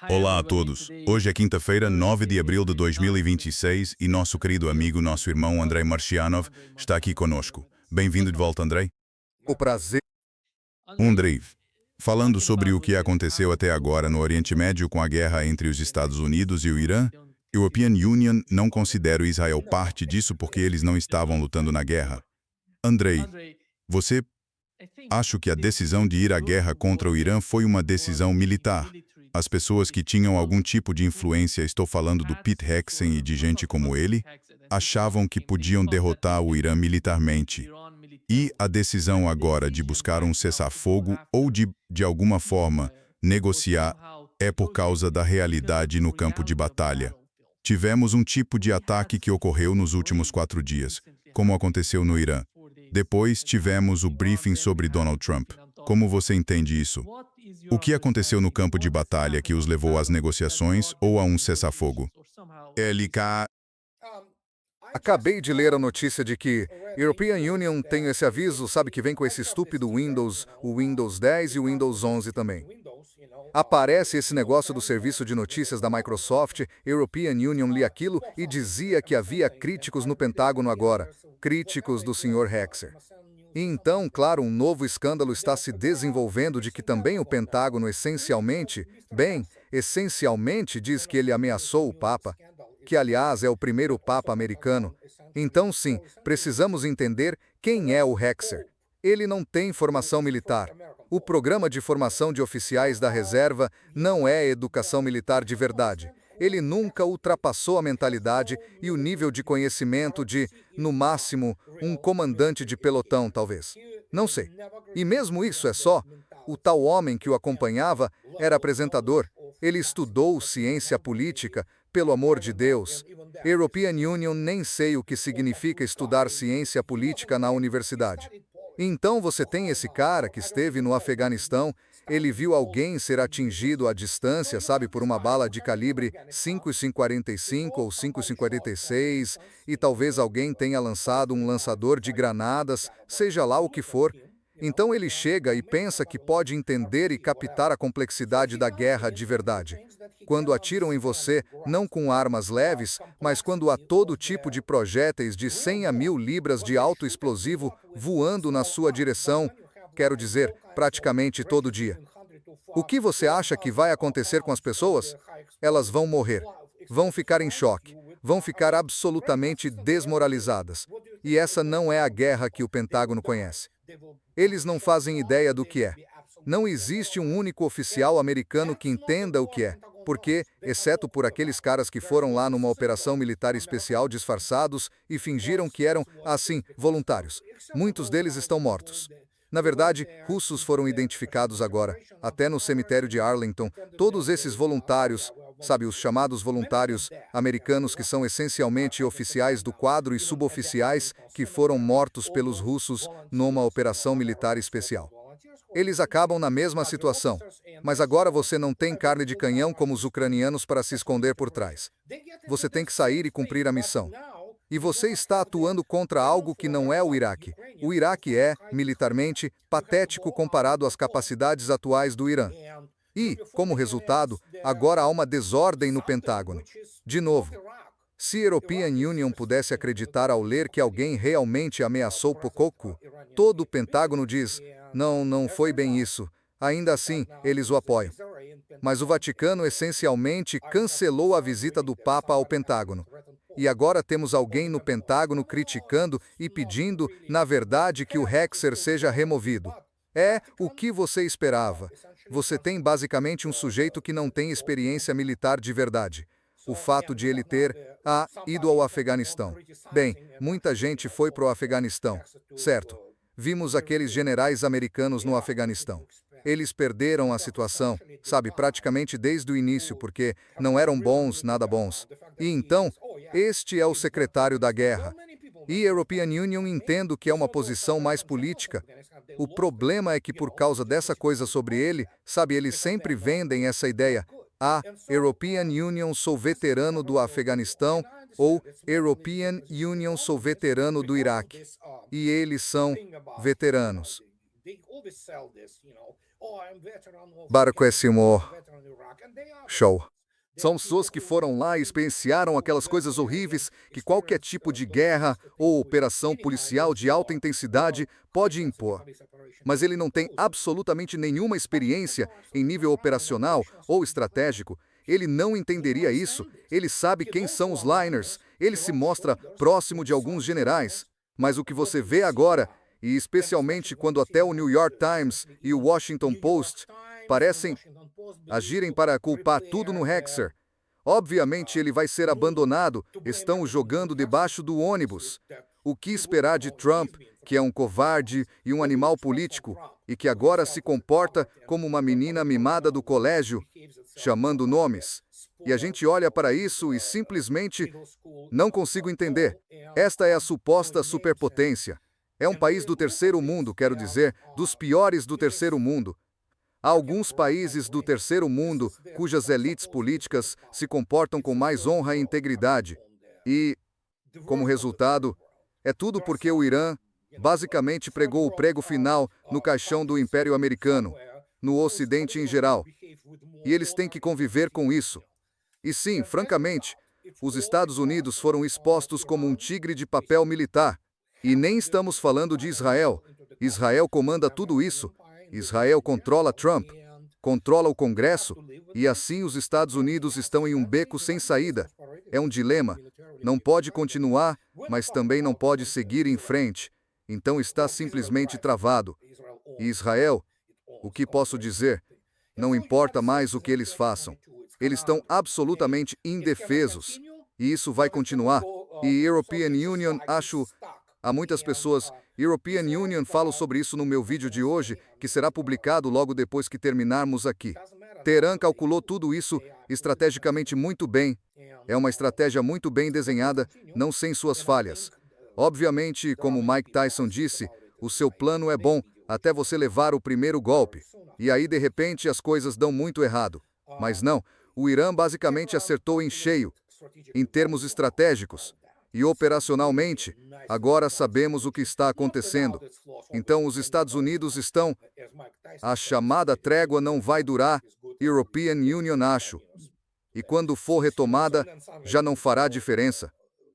Olá a todos. Hoje é quinta-feira, 9 de abril de 2026 e nosso querido amigo, nosso irmão Andrei Marcianov está aqui conosco. Bem-vindo de volta, Andrei. O prazer. Andrei, falando sobre o que aconteceu até agora no Oriente Médio com a guerra entre os Estados Unidos e o Irã, European Union não considera Israel parte disso porque eles não estavam lutando na guerra. Andrei, você acha que a decisão de ir à guerra contra o Irã foi uma decisão militar? As pessoas que tinham algum tipo de influência, estou falando do Pete Hegseth e de gente como ele, achavam que podiam derrotar o Irã militarmente. E a decisão agora de buscar um cessar-fogo ou de alguma forma, negociar é por causa da realidade no campo de batalha. Tivemos um tipo de ataque que ocorreu nos últimos 4 dias, como aconteceu no Irã. Depois tivemos o briefing sobre Donald Trump. Como você entende isso? O que aconteceu no campo de batalha que os levou às negociações ou a um cessar-fogo? LK. Acabei de ler a notícia de que European Union tem esse aviso, sabe, que vem com esse estúpido Windows, o Windows 10 e o Windows 11 também. Aparece esse negócio do serviço de notícias da Microsoft, European Union li aquilo e dizia que havia críticos no Pentágono agora, críticos do Sr. Hegseth. E então, claro, um novo escândalo está se desenvolvendo de que também o Pentágono essencialmente diz que ele ameaçou o Papa, que aliás é o primeiro Papa americano. Então sim, precisamos entender quem é o Hegseth. Ele não tem formação militar. O programa de formação de oficiais da reserva não é educação militar de verdade. Ele nunca ultrapassou a mentalidade e o nível de conhecimento de, no máximo, um comandante de pelotão, talvez. Não sei. E mesmo isso é só, o tal homem que o acompanhava era apresentador. Ele estudou ciência política, pelo amor de Deus. European Union nem sei o que significa estudar ciência política na universidade. Então você tem esse cara que esteve no Afeganistão, ele viu alguém ser atingido à distância, sabe, por uma bala de calibre 5,45 ou 5,56, e talvez alguém tenha lançado um lançador de granadas, seja lá o que for. Então ele chega e pensa que pode entender e captar a complexidade da guerra de verdade. Quando atiram em você, não com armas leves, mas quando há todo tipo de projéteis de 100 a 1000 libras de alto explosivo voando na sua direção, quero dizer, praticamente todo dia. O que você acha que vai acontecer com as pessoas? Elas vão morrer, vão ficar em choque, vão ficar absolutamente desmoralizadas. E essa não é a guerra que o Pentágono conhece. Eles não fazem ideia do que é. Não existe um único oficial americano que entenda o que é, porque, exceto por aqueles caras que foram lá numa operação militar especial disfarçados e fingiram que eram, assim, voluntários. Muitos deles estão mortos. Na verdade, russos foram identificados agora, até no cemitério de Arlington. Todos esses voluntários, sabe, os chamados voluntários americanos que são essencialmente oficiais do quadro e suboficiais que foram mortos pelos russos numa operação militar especial. Eles acabam na mesma situação, mas agora você não tem carne de canhão como os ucranianos para se esconder por trás. Você tem que sair e cumprir a missão. E você está atuando contra algo que não é o Iraque. O Iraque é, militarmente, patético comparado às capacidades atuais do Irã. E, como resultado, agora há uma desordem no Pentágono. De novo, se a European Union pudesse acreditar ao ler que alguém realmente ameaçou Pokoko, todo o Pentágono diz, não, não foi bem isso. Ainda assim, eles o apoiam. Mas o Vaticano essencialmente cancelou a visita do Papa ao Pentágono. E agora temos alguém no Pentágono criticando e pedindo, na verdade, que o Hegseth seja removido. É o que você esperava. Você tem basicamente um sujeito que não tem experiência militar de verdade. O fato de ele ter ido ao Afeganistão. Bem, muita gente foi para o Afeganistão, certo? Vimos aqueles generais americanos no Afeganistão. Eles perderam a situação, sabe, praticamente desde o início, porque não eram bons, nada bons. E então, este é o secretário da guerra. E a European Union entendo que é uma posição mais política. O problema é que por causa dessa coisa sobre ele, sabe, eles sempre vendem essa ideia. European Union sou veterano do Afeganistão ou European Union sou veterano do Iraque. E eles são veteranos. Barquésimo show. São pessoas que foram lá e experienciaram aquelas coisas horríveis que qualquer tipo de guerra ou operação policial de alta intensidade pode impor. Mas ele não tem absolutamente nenhuma experiência em nível operacional ou estratégico. Ele não entenderia isso. Ele sabe quem são os liners. Ele se mostra próximo de alguns generais. Mas o que você vê agora, e especialmente quando até o New York Times e o Washington Post parecem agirem para culpar tudo no Hexer. Obviamente ele vai ser abandonado, estão o jogando debaixo do ônibus. O que esperar de Trump, que é um covarde e um animal político, e que agora se comporta como uma menina mimada do colégio, chamando nomes? E a gente olha para isso e simplesmente não consigo entender. Esta é a suposta superpotência. É um país do terceiro mundo, quero dizer, dos piores do terceiro mundo. Há alguns países do terceiro mundo cujas elites políticas se comportam com mais honra e integridade. E, como resultado, é tudo porque o Irã basicamente pregou o prego final no caixão do Império Americano, no Ocidente em geral. E eles têm que conviver com isso. E sim, francamente, os Estados Unidos foram expostos como um tigre de papel militar. E nem estamos falando de Israel. Israel comanda tudo isso. Israel controla Trump, controla o Congresso, e assim os Estados Unidos estão em um beco sem saída. É um dilema. Não pode continuar, mas também não pode seguir em frente. Então está simplesmente travado. E Israel, o que posso dizer? Não importa mais o que eles façam. Eles estão absolutamente indefesos. E isso vai continuar. E European Union, acho... Há muitas pessoas... European Union, falo sobre isso no meu vídeo de hoje, que será publicado logo depois que terminarmos aqui. Teherã calculou tudo isso estrategicamente muito bem. É uma estratégia muito bem desenhada, não sem suas falhas. Obviamente, como Mike Tyson disse, o seu plano é bom até você levar o primeiro golpe. E aí, de repente, as coisas dão muito errado. Mas não, o Irã basicamente acertou em cheio, em termos estratégicos. E operacionalmente, agora sabemos o que está acontecendo. Então os Estados Unidos estão... A chamada trégua não vai durar, European Union, acho. E quando for retomada, já não fará diferença.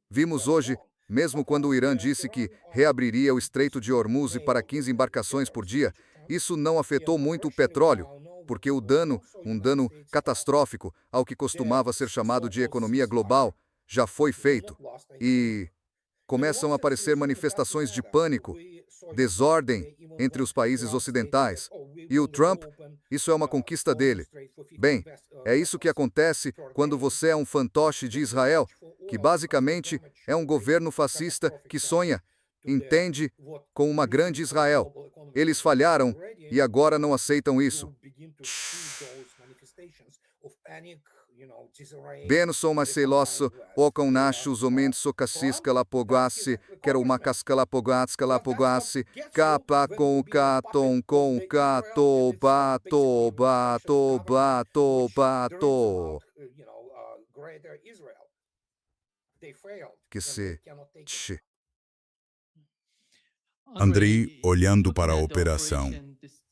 Vimos hoje, mesmo quando o Irã disse que reabriria o Estreito de Hormuz para 15 embarcações por dia, isso não afetou muito o petróleo, porque o dano, um dano catastrófico ao que costumava ser chamado de economia global, já foi feito. E começam a aparecer manifestações de pânico, desordem entre os países ocidentais. E o Trump, isso é uma conquista dele. Bem, é isso que acontece quando você é um fantoche de Israel, que basicamente é um governo fascista que sonha, entende, com uma grande Israel. Eles falharam e agora não aceitam isso. Benson Marcelosso, Ocon Nachos, Omenso Cacisca Lapoguasse, quero uma casca Lapogatska Lapoguasse, capa com caton com cato, bato, bato, bato, bato. Que se... Andrei, olhando para a operação,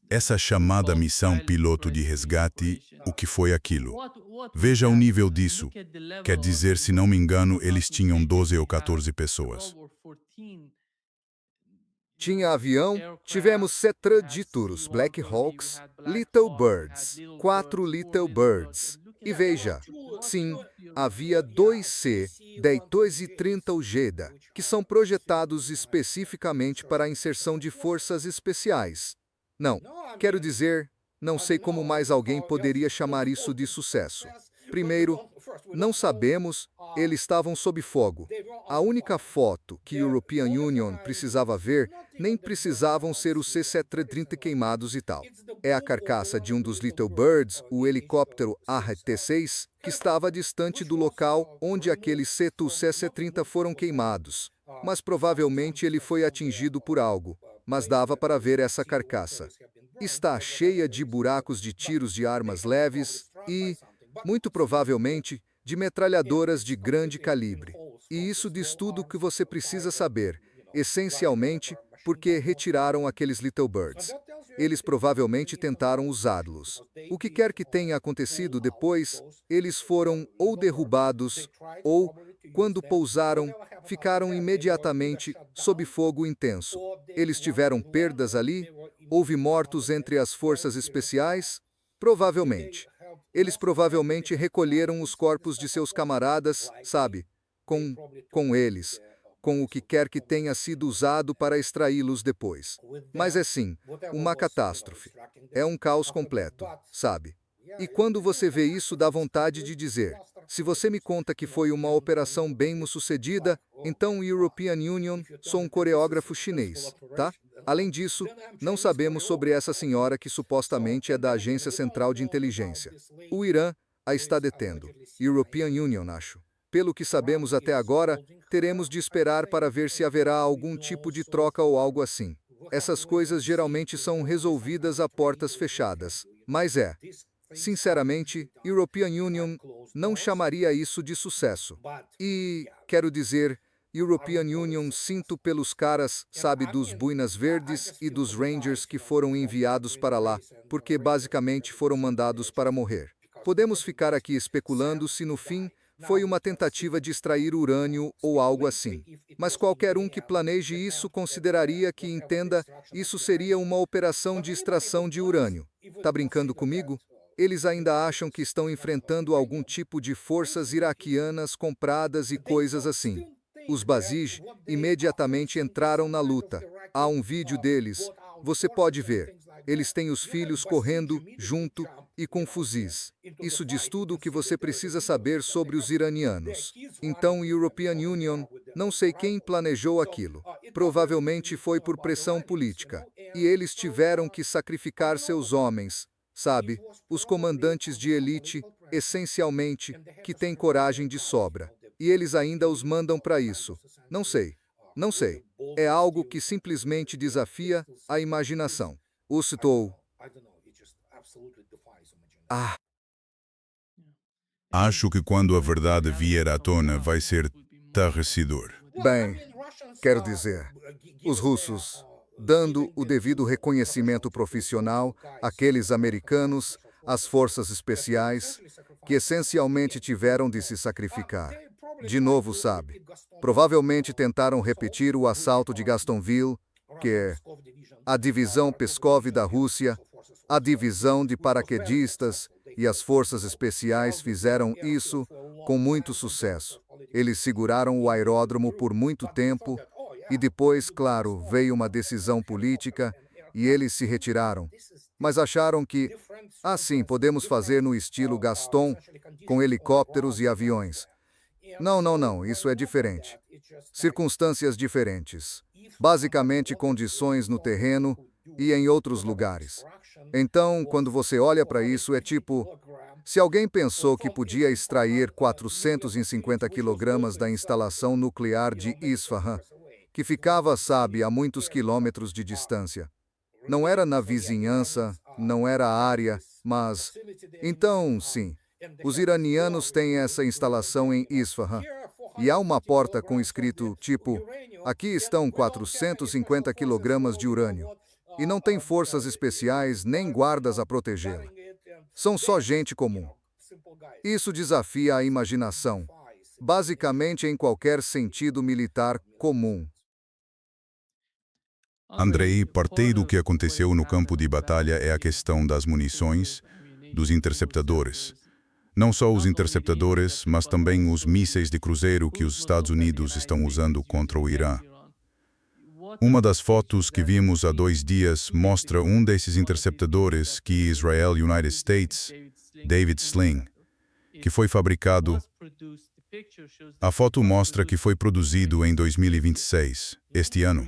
essa chamada missão piloto de resgate, o que foi aquilo? Veja o nível disso. Quer dizer, se não me engano, eles tinham 12 ou 14 pessoas. Tinha avião, tivemos Cetraditurus, Black Hawks, Little Birds, 4 Little Birds. E veja, sim, havia 2C-230 Ujeda, que são projetados especificamente para a inserção de forças especiais. Não, quero dizer, não sei como mais alguém poderia chamar isso de sucesso. Primeiro, não sabemos, eles estavam sob fogo. A única foto que European Union precisava ver, nem precisavam ser os C-730 queimados e tal. É a carcaça de um dos Little Birds, o helicóptero ART-6, que estava distante do local onde aqueles C-230 foram queimados. Mas provavelmente ele foi atingido por algo. Mas dava para ver essa carcaça. Está cheia de buracos de tiros de armas leves e, muito provavelmente, de metralhadoras de grande calibre. E isso diz tudo o que você precisa saber, essencialmente porque retiraram aqueles Little Birds. eles provavelmente tentaram usá-los. O que quer que tenha acontecido depois, eles foram ou derrubados, ou, quando pousaram, ficaram imediatamente sob fogo intenso. Eles tiveram perdas ali? Houve mortos entre as forças especiais? Provavelmente. Eles provavelmente recolheram os corpos de seus camaradas, sabe, com eles, com o que quer que tenha sido usado para extraí-los depois. Mas é sim, uma catástrofe. É um caos completo, sabe? E quando você vê isso, dá vontade de dizer: se você me conta que foi uma operação bem-sucedida, então o European Union, sou um coreógrafo chinês, tá? Além disso, não sabemos sobre essa senhora que supostamente é da Agência Central de Inteligência. O Irã a está detendo. European Union, acho. Pelo que sabemos até agora, teremos de esperar para ver se haverá algum tipo de troca ou algo assim. Essas coisas geralmente são resolvidas a portas fechadas. Mas sinceramente, European Union não chamaria isso de sucesso. E, quero dizer, European Union sinto pelos caras, sabe, dos Boinas Verdes e dos Rangers que foram enviados para lá, porque basicamente foram mandados para morrer. Podemos ficar aqui especulando se no fim foi uma tentativa de extrair urânio ou algo assim. Mas qualquer um que planeje isso consideraria que, entenda, isso seria uma operação de extração de urânio. Tá brincando comigo? Eles ainda acham que estão enfrentando algum tipo de forças iraquianas compradas e coisas assim. Os Basij imediatamente entraram na luta. Há um vídeo deles, você pode ver. Eles têm os filhos correndo junto e com fuzis. Isso diz tudo o que você precisa saber sobre os iranianos. Então, European Union, não sei quem planejou aquilo. Provavelmente foi por pressão política. E eles tiveram que sacrificar seus homens, sabe, os comandantes de elite, essencialmente, que têm coragem de sobra. E eles ainda os mandam para isso. Não sei. Não sei. É algo que simplesmente desafia a imaginação. O citou. Acho que quando a verdade vier à tona vai ser tarrecedor. Bem, quero dizer, os russos, dando o devido reconhecimento profissional àqueles americanos, às forças especiais, que essencialmente tiveram de se sacrificar. De novo, sabe, provavelmente tentaram repetir o assalto de Gastonville, que é a divisão Peskov da Rússia, a divisão de paraquedistas e as forças especiais fizeram isso com muito sucesso. Eles seguraram o aeródromo por muito tempo e depois, claro, veio uma decisão política e eles se retiraram. Mas acharam que, sim, podemos fazer no estilo Gaston, com helicópteros e aviões. Não, isso é diferente. Circunstâncias diferentes. Basicamente, condições no terreno e em outros lugares. Então, quando você olha para isso, é tipo, se alguém pensou que podia extrair 450 quilogramas da instalação nuclear de Isfahan, que ficava, sabe, a muitos quilômetros de distância. Não era na vizinhança, não era a área, mas... Então, sim, os iranianos têm essa instalação em Isfahan. E há uma porta com escrito, tipo, aqui estão 450 quilogramas de urânio. E não tem forças especiais nem guardas a protegê-la. São só gente comum. Isso desafia a imaginação, basicamente em qualquer sentido militar comum. Andrei, parte do que aconteceu no campo de batalha é a questão das munições, dos interceptadores. Não só os interceptadores, mas também os mísseis de cruzeiro que os Estados Unidos estão usando contra o Irã. Uma das fotos que vimos há 2 dias mostra um desses interceptadores que Israel United States, David Sling, que foi fabricado. A foto mostra que foi produzido em 2026, este ano.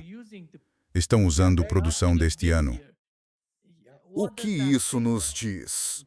Estão usando produção deste ano. O que isso nos diz?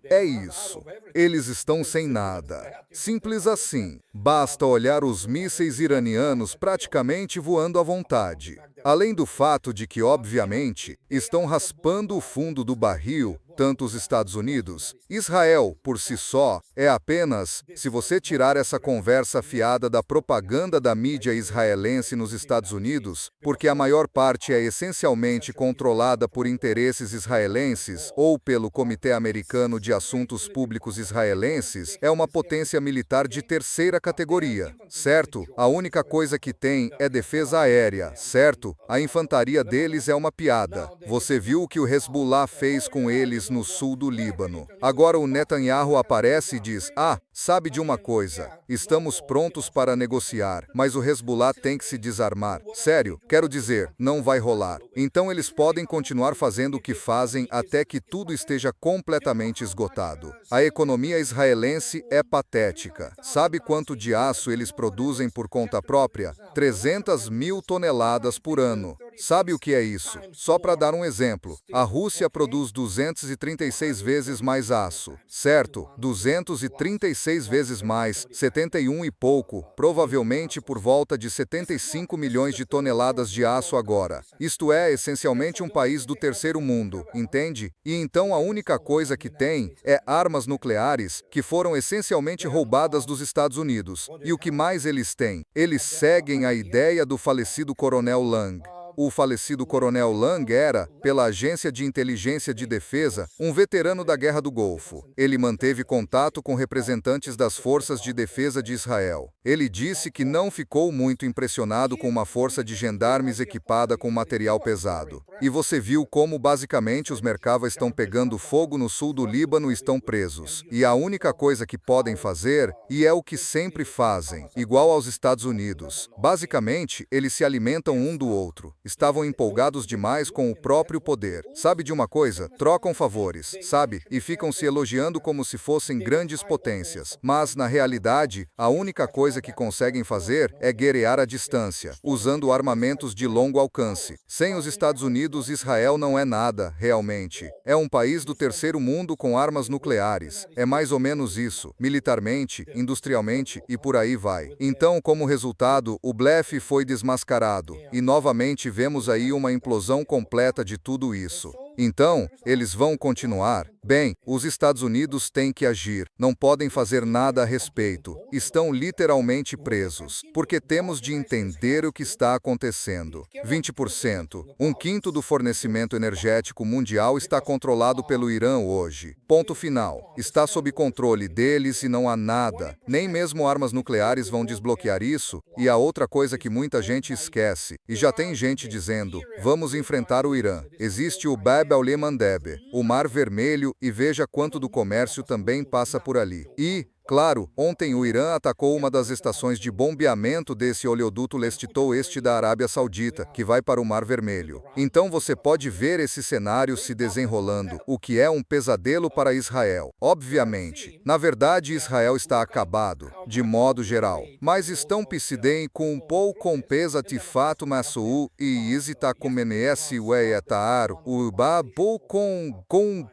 É isso. Eles estão sem nada. Simples assim. Basta olhar os mísseis iranianos praticamente voando à vontade. Além do fato de que, obviamente, estão raspando o fundo do barril tanto os Estados Unidos. Israel, por si só, é apenas, se você tirar essa conversa fiada da propaganda da mídia israelense nos Estados Unidos, porque a maior parte é essencialmente controlada por interesses israelenses ou pelo Comitê Americano de Assuntos Públicos israelenses, é uma potência militar de terceira categoria, certo? A única coisa que tem é defesa aérea, certo? A infantaria deles é uma piada. Você viu o que o Hezbollah fez com eles no sul do Líbano. Agora o Netanyahu aparece e diz: sabe de uma coisa? Estamos prontos para negociar, mas o Hezbollah tem que se desarmar. Sério, quero dizer, não vai rolar. Então eles podem continuar fazendo o que fazem até que tudo esteja completamente esgotado. A economia israelense é patética. Sabe quanto de aço eles produzem por conta própria? 300 mil toneladas por ano. Sabe o que é isso? Só para dar um exemplo, a Rússia produz 236 vezes mais aço, certo? 236 vezes mais, 71 e pouco, provavelmente por volta de 75 milhões de toneladas de aço agora. Isto é essencialmente um país do terceiro mundo, entende? E então a única coisa que tem é armas nucleares que foram essencialmente roubadas dos Estados Unidos. E o que mais eles têm? Eles seguem a ideia do falecido Coronel Lang. O falecido Coronel Lang era, pela Agência de Inteligência de Defesa, um veterano da Guerra do Golfo. Ele manteve contato com representantes das Forças de Defesa de Israel. Ele disse que não ficou muito impressionado com uma força de gendarmes equipada com material pesado. E você viu como, basicamente, os Merkava estão pegando fogo no sul do Líbano e estão presos. E a única coisa que podem fazer, e é o que sempre fazem, igual aos Estados Unidos, basicamente, eles se alimentam um do outro. Estavam empolgados demais com o próprio poder. Sabe de uma coisa? Trocam favores, sabe? E ficam se elogiando como se fossem grandes potências. Mas, na realidade, a única coisa que conseguem fazer é guerrear à distância, usando armamentos de longo alcance. Sem os Estados Unidos, Israel não é nada, realmente. É um país do terceiro mundo com armas nucleares. É mais ou menos isso, militarmente, industrialmente e por aí vai. Então, como resultado, o blefe foi desmascarado. E, novamente, vemos aí uma implosão completa de tudo isso. Então, eles vão continuar? Bem, os Estados Unidos têm que agir. Não podem fazer nada a respeito. Estão literalmente presos. Porque temos de entender o que está acontecendo. 20%, um quinto do fornecimento energético mundial está controlado pelo Irã hoje. Ponto final. Está sob controle deles e não há nada. Nem mesmo armas nucleares vão desbloquear isso. E a outra coisa que muita gente esquece, e já tem gente dizendo, vamos enfrentar o Irã. Existe o Bab al-Mandeb, o Mar Vermelho, e veja quanto do comércio também passa por ali. E, claro, ontem o Irã atacou uma das estações de bombeamento desse oleoduto leste-oeste da Arábia Saudita, que vai para o Mar Vermelho. Então você pode ver esse cenário se desenrolando, o que é um pesadelo para Israel. Obviamente. Na verdade, Israel está acabado, de modo geral. Mas estão piscidem com um pouco pesa tifato masu e isita comenese weetar o babo com pom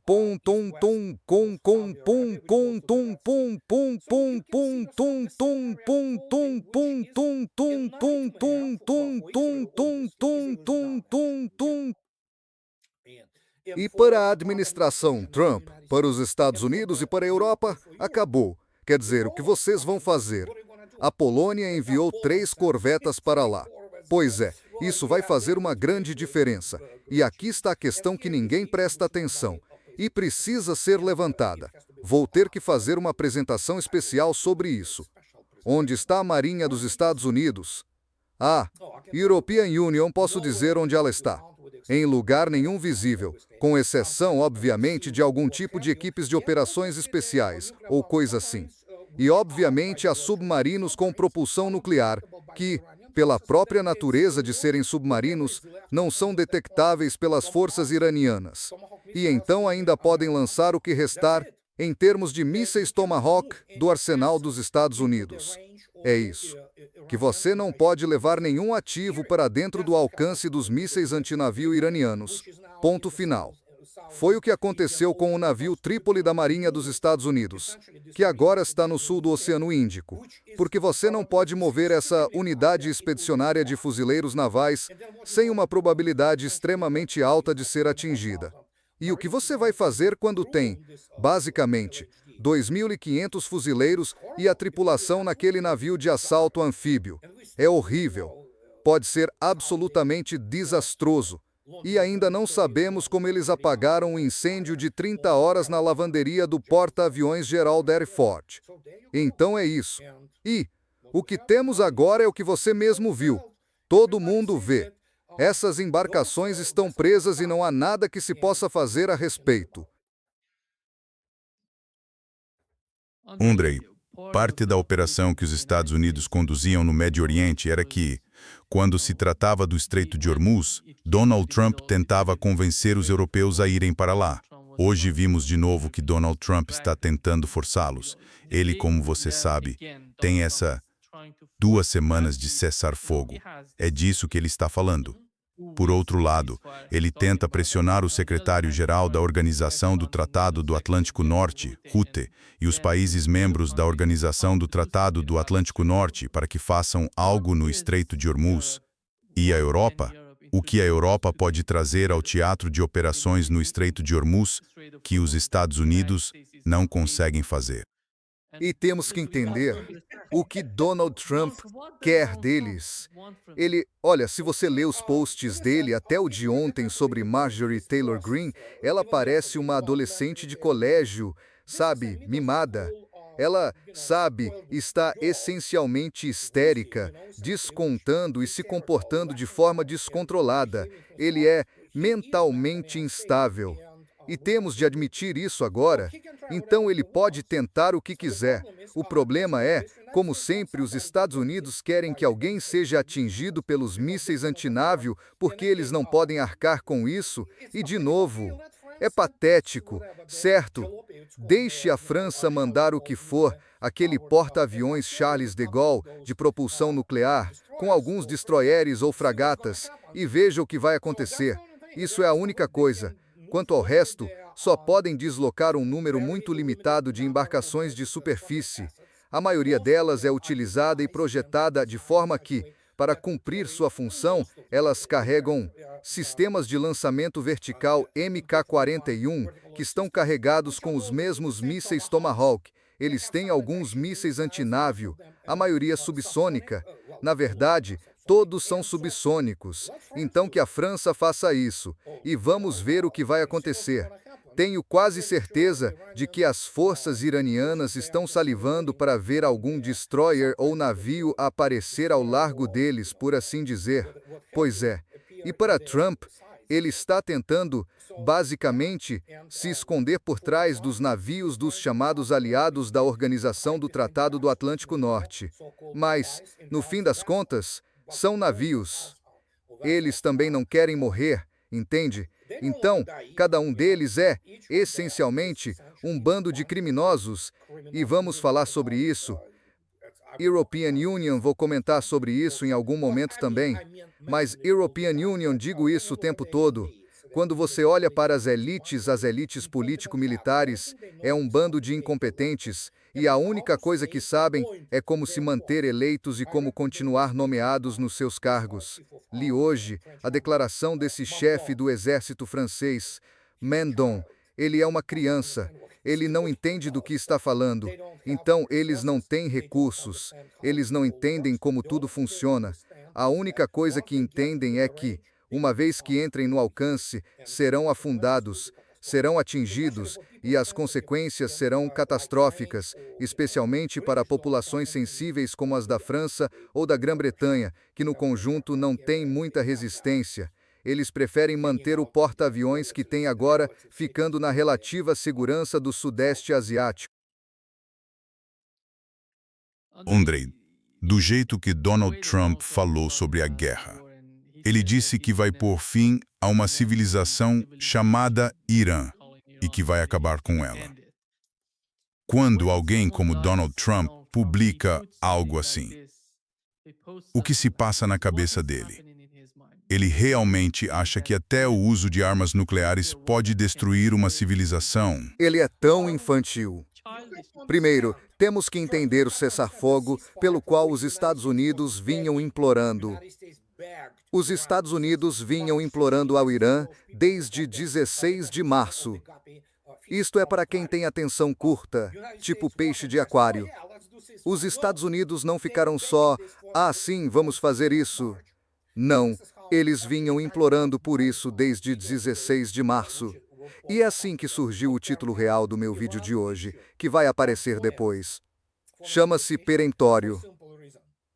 tom tom com pum pum pum pum pum pum tum tum pum tum pum tum tum tum tum tum tum tum tum tum tum tum. E para a administração Trump, para os Estados Unidos e para a Europa, acabou. Quer dizer, o que vocês vão fazer? A Polônia enviou 3 corvetas para lá. Pois é, isso vai fazer uma grande diferença. E aqui está a questão que ninguém presta atenção. E precisa ser levantada. Vou ter que fazer uma apresentação especial sobre isso. Onde está a Marinha dos Estados Unidos? European Union, posso dizer onde ela está. Em lugar nenhum visível, com exceção, obviamente, de algum tipo de equipes de operações especiais, ou coisa assim. E, obviamente, há submarinos com propulsão nuclear, que, pela própria natureza de serem submarinos, não são detectáveis pelas forças iranianas. E então ainda podem lançar o que restar, em termos de mísseis Tomahawk, do arsenal dos Estados Unidos. É isso. Que você não pode levar nenhum ativo para dentro do alcance dos mísseis antinavio iranianos. Ponto final. Foi o que aconteceu com o navio Trípoli da Marinha dos Estados Unidos, que agora está no sul do Oceano Índico, porque você não pode mover essa unidade expedicionária de fuzileiros navais sem uma probabilidade extremamente alta de ser atingida. E o que você vai fazer quando tem, basicamente, 2.500 fuzileiros e a tripulação naquele navio de assalto anfíbio? É horrível. Pode ser absolutamente desastroso. E ainda não sabemos como eles apagaram o incêndio de 30 horas na lavanderia do porta-aviões Gerald R. Ford. Então é isso. E o que temos agora é o que você mesmo viu. Todo mundo vê. Essas embarcações estão presas e não há nada que se possa fazer a respeito. Andrei, parte da operação que os Estados Unidos conduziam no Médio Oriente era que, quando se tratava do Estreito de Hormuz, Donald Trump tentava convencer os europeus a irem para lá. Hoje vimos de novo que Donald Trump está tentando forçá-los. Ele, como você sabe, tem essa 2 semanas de cessar-fogo. É disso que ele está falando. Por outro lado, ele tenta pressionar o secretário-geral da Organização do Tratado do Atlântico Norte, RUTE, e os países membros da Organização do Tratado do Atlântico Norte para que façam algo no Estreito de Hormuz. E a Europa? O que a Europa pode trazer ao teatro de operações no Estreito de Hormuz que os Estados Unidos não conseguem fazer? E temos que entender o que Donald Trump quer deles. Olha, se você lê os posts dele, até o de ontem sobre Marjorie Taylor Greene, ela parece uma adolescente de colégio, sabe, mimada. Ela, sabe, está essencialmente histérica, descontando e se comportando de forma descontrolada. Ele é mentalmente instável. E temos de admitir isso agora. Então ele pode tentar o que quiser. O problema é, como sempre, os Estados Unidos querem que alguém seja atingido pelos mísseis antinávio porque eles não podem arcar com isso. E, de novo, é patético, certo? Deixe a França mandar o que for, aquele porta-aviões Charles de Gaulle de propulsão nuclear, com alguns destroyeres ou fragatas, e veja o que vai acontecer. Isso é a única coisa. Quanto ao resto, só podem deslocar um número muito limitado de embarcações de superfície. A maioria delas é utilizada e projetada de forma que, para cumprir sua função, elas carregam sistemas de lançamento vertical MK-41, que estão carregados com os mesmos mísseis Tomahawk. Eles têm alguns mísseis antinávio, a maioria subsônica. Na verdade, todos são subsônicos. Então que a França faça isso. E vamos ver o que vai acontecer. Tenho quase certeza de que as forças iranianas estão salivando para ver algum destroyer ou navio aparecer ao largo deles, por assim dizer. Pois é. E para Trump, ele está tentando, basicamente, se esconder por trás dos navios dos chamados aliados da Organização do Tratado do Atlântico Norte. Mas, no fim das contas, são navios. Eles também não querem morrer, entende? Então, cada um deles é, essencialmente, um bando de criminosos, e vamos falar sobre isso. European Union, vou comentar sobre isso em algum momento também, mas European Union, digo isso o tempo todo. Quando você olha para as elites político-militares, é um bando de incompetentes, e a única coisa que sabem é como se manter eleitos e como continuar nomeados nos seus cargos. Li hoje a declaração desse chefe do exército francês, Mendon. Ele é uma criança. Ele não entende do que está falando. Então, eles não têm recursos. Eles não entendem como tudo funciona. A única coisa que entendem é que, uma vez que entrem no alcance, serão afundados, serão atingidos e as consequências serão catastróficas, especialmente para populações sensíveis como as da França ou da Grã-Bretanha, que no conjunto não têm muita resistência. Eles preferem manter o porta-aviões que têm agora, ficando na relativa segurança do Sudeste Asiático. Andrei, do jeito que Donald Trump falou sobre a guerra, ele disse que vai pôr fim a uma civilização chamada Irã e que vai acabar com ela. Quando alguém como Donald Trump publica algo assim, o que se passa na cabeça dele? Ele realmente acha que até o uso de armas nucleares pode destruir uma civilização? Ele é tão infantil. Primeiro, temos que entender o cessar-fogo pelo qual os Estados Unidos vinham implorando. Os Estados Unidos vinham implorando ao Irã desde 16 de março. Isto é para quem tem atenção curta, tipo peixe de aquário. Os Estados Unidos não ficaram só, sim, vamos fazer isso. Não, eles vinham implorando por isso desde 16 de março. E é assim que surgiu o título real do meu vídeo de hoje, que vai aparecer depois. Chama-se perentório.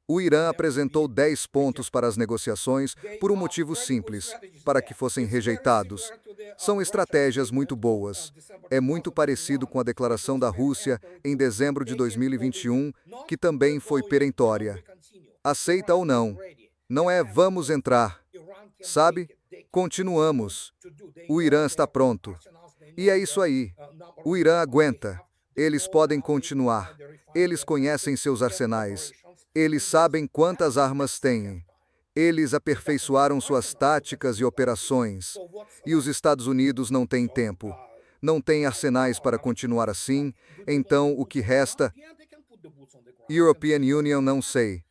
O Irã apresentou 10 pontos para as negociações por um motivo simples, para que fossem rejeitados. São estratégias muito boas. É muito parecido com a declaração da Rússia em dezembro de 2021, que também foi perentória. Aceita ou não? Não é vamos entrar. Sabe? Continuamos. O Irã está pronto. E é isso aí. O Irã aguenta. Eles podem continuar. Eles conhecem seus arsenais. Eles sabem quantas armas têm. Eles aperfeiçoaram suas táticas e operações. E os Estados Unidos não têm tempo. Não têm arsenais para continuar assim. Então, o que resta? European Union, não sei.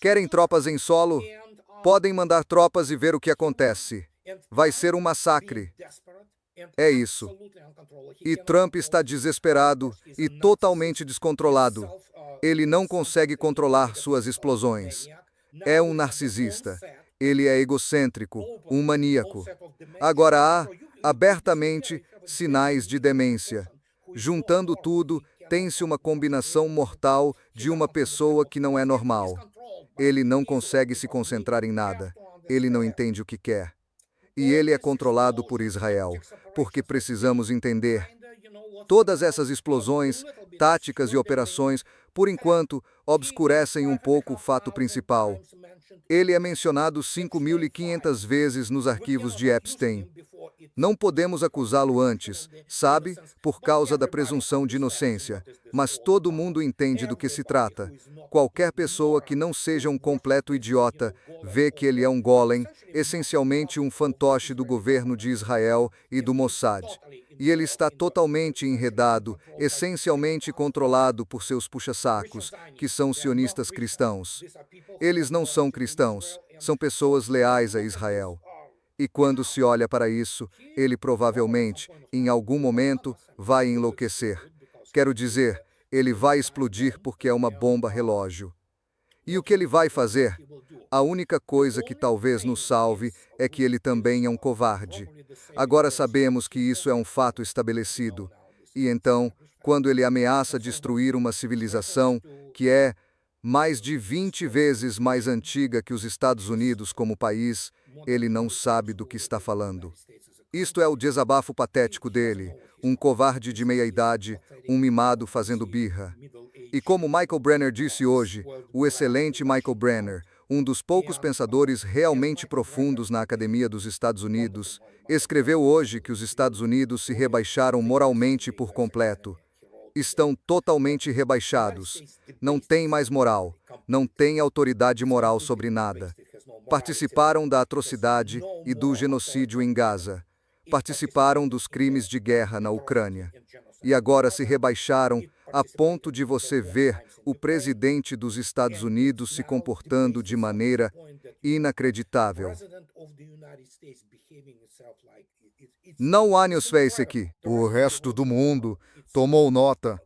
Querem tropas em solo? Podem mandar tropas e ver o que acontece. Vai ser um massacre. É isso. E Trump está desesperado e totalmente descontrolado. Ele não consegue controlar suas explosões. É um narcisista. Ele é egocêntrico, um maníaco. Agora há, abertamente, sinais de demência. Juntando tudo, tem-se uma combinação mortal de uma pessoa que não é normal. Ele não consegue se concentrar em nada. Ele não entende o que quer. E ele é controlado por Israel, porque precisamos entender. Todas essas explosões, táticas e operações, por enquanto, obscurecem um pouco o fato principal. Ele é mencionado 5.500 vezes nos arquivos de Epstein. Não podemos acusá-lo antes, sabe, por causa da presunção de inocência, mas todo mundo entende do que se trata. Qualquer pessoa que não seja um completo idiota vê que ele é um golem, essencialmente um fantoche do governo de Israel e do Mossad. E ele está totalmente enredado, essencialmente controlado por seus puxa-sacos, que são sionistas cristãos. Eles não são cristãos, são pessoas leais a Israel. E quando se olha para isso, ele provavelmente, em algum momento, vai enlouquecer. Quero dizer, ele vai explodir porque é uma bomba relógio. E o que ele vai fazer? A única coisa que talvez nos salve é que ele também é um covarde. Agora sabemos que isso é um fato estabelecido. E então, quando ele ameaça destruir uma civilização que é mais de 20 vezes mais antiga que os Estados Unidos como país, ele não sabe do que está falando. Isto é o desabafo patético dele, um covarde de meia-idade, um mimado fazendo birra. E como Michael Brenner disse hoje, o excelente Michael Brenner, um dos poucos pensadores realmente profundos na Academia dos Estados Unidos, escreveu hoje que os Estados Unidos se rebaixaram moralmente por completo. Estão totalmente rebaixados. Não têm mais moral. Não têm autoridade moral sobre nada. Participaram da atrocidade e do genocídio em Gaza. Participaram dos crimes de guerra na Ucrânia. E agora se rebaixaram a ponto de você ver o presidente dos Estados Unidos se comportando de maneira inacreditável. Não há newsface aqui. O resto do mundo tomou nota.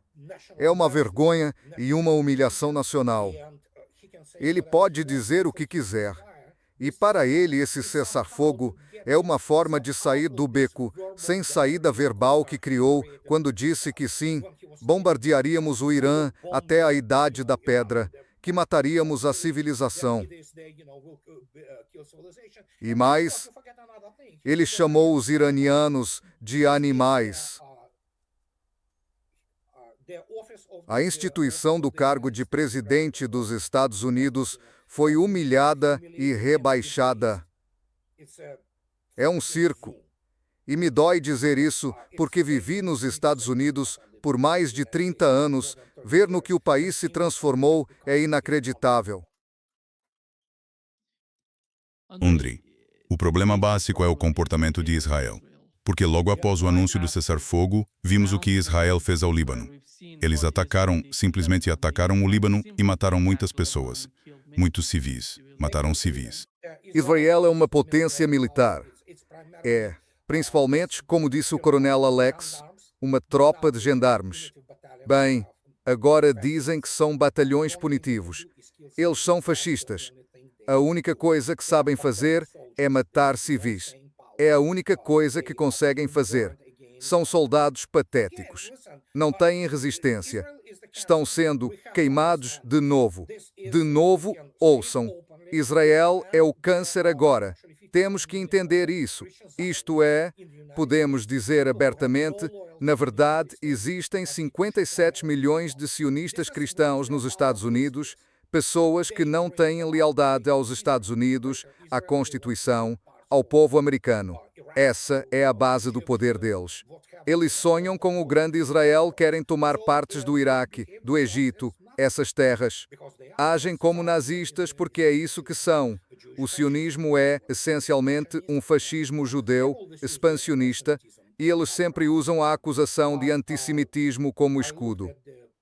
É uma vergonha e uma humilhação nacional. Ele pode dizer o que quiser. E para ele esse cessar-fogo é uma forma de sair do beco, sem saída verbal que criou quando disse que sim, bombardearíamos o Irã até a Idade da Pedra, que mataríamos a civilização. E mais, ele chamou os iranianos de animais. A instituição do cargo de presidente dos Estados Unidos foi humilhada e rebaixada. É um circo. E me dói dizer isso porque vivi nos Estados Unidos por mais de 30 anos. Ver no que o país se transformou é inacreditável. Andrei, o problema básico é o comportamento de Israel. Porque logo após o anúncio do cessar-fogo, vimos o que Israel fez ao Líbano. Eles simplesmente atacaram o Líbano e mataram muitas pessoas. Muitos civis. Mataram civis. Israel é uma potência militar. É, principalmente, como disse o coronel Alex, uma tropa de gendarmes. Bem, agora dizem que são batalhões punitivos. Eles são fascistas. A única coisa que sabem fazer é matar civis. É a única coisa que conseguem fazer. São soldados patéticos. Não têm resistência. Estão sendo queimados de novo. De novo, ouçam. Israel é o câncer agora. Temos que entender isso. Isto é, podemos dizer abertamente, na verdade, existem 57 milhões de sionistas cristãos nos Estados Unidos, pessoas que não têm lealdade aos Estados Unidos, à Constituição, ao povo americano. Essa é a base do poder deles. Eles sonham com o grande Israel, querem tomar partes do Iraque, do Egito, essas terras. Agem como nazistas porque é isso que são. O sionismo é, essencialmente, um fascismo judeu, expansionista, e eles sempre usam a acusação de antissemitismo como escudo.